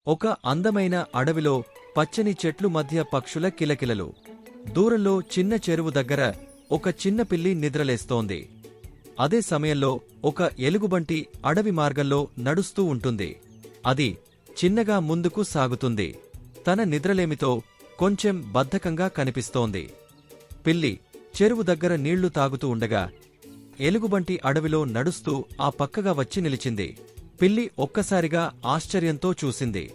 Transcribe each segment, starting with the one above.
ఒక అందమైన అడవిలో పచ్చని చెట్లు మధ్య పక్షుల కిలకిలలు. దూరంలో చిన్న చెరువు దగ్గర ఒక చిన్న పిల్లి నిద్రలేస్తోంది. అదే సమయంలో ఒక ఎలుగుబంటి అడవి మార్గంలో నడుస్తూ ఉంటుంది. అది చిన్నగా ముందుకు సాగుతుంది. తన నిద్రలేమితో కొంచెం బద్ధకంగా కనిపిస్తోంది. పిల్లి చెరువు దగ్గర నీళ్లు తాగుతూ ఉండగా ఎలుగుబంటి అడవిలో నడుస్తూ ఆ పక్కగా వచ్చి నిలిచింది. పిల్లి ఒక్కసారిగా ఆశ్చర్యంతో చూసింది.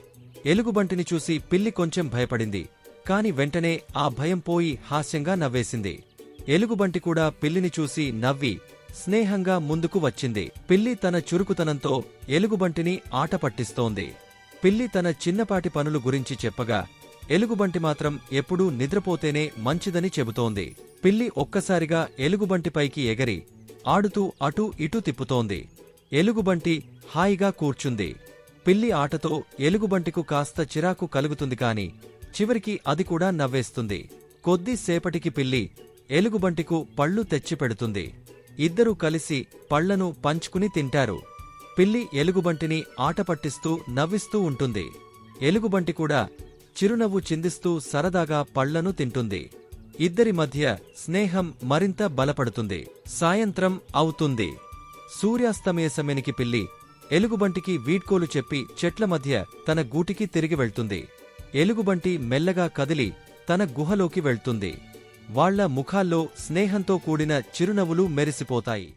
ఎలుగుబంటిని చూసి పిల్లి కొంచెం భయపడింది. కాని వెంటనే ఆ భయం పోయి హాస్యంగా నవ్వేసింది. ఎలుగుబంటి కూడా పిల్లిని చూసి నవ్వి స్నేహంగా ముందుకు వచ్చింది. పిల్లి తన చురుకుతనంతో ఎలుగుబంటిని ఆట పట్టిస్తోంది. పిల్లి తన చిన్నపాటి పనులు గురించి చెప్పగా ఎలుగుబంటి మాత్రం ఎప్పుడూ నిద్రపోతేనే మంచిదని చెబుతోంది. పిల్లి ఒక్కసారిగా ఎలుగుబంటిపైకి ఎగరి ఆడుతూ అటూ ఇటూ తిప్పుతోంది. ఎలుగుబంటి హాయిగా కూర్చుంది. పిల్లి ఆటతో ఎలుగుబంటికు కాస్త చిరాకు కలుగుతుంది కాని చివరికి అది కూడా నవ్వేస్తుంది. కొద్దిసేపటికి పిల్లి ఎలుగుబంటికు పళ్ళు తెచ్చిపెడుతుంది. ఇద్దరూ కలిసి పళ్లను పంచుకుని తింటారు. పిల్లి ఎలుగుబంటిని ఆట పట్టిస్తూ నవ్విస్తూ ఉంటుంది. ఎలుగుబంటి కూడా చిరునవ్వు చిందిస్తూ సరదాగా పళ్లను తింటుంది. ఇద్దరి మధ్య స్నేహం మరింత బలపడుతుంది. సాయంత్రం అవుతుంది. సూర్యాస్తమయ సమయానికి పిల్లి ఎలుగుబంటికి వీడ్కోలు చెప్పి చెట్ల మధ్య తన గూటికి తిరిగి వెళ్తుంది. ఎలుగుబంటి మెల్లగా కదిలి తన గుహలోకి వెళ్తుంది. వాళ్ల ముఖాల్లో స్నేహంతో కూడిన చిరునవ్వులు మెరిసిపోతాయి.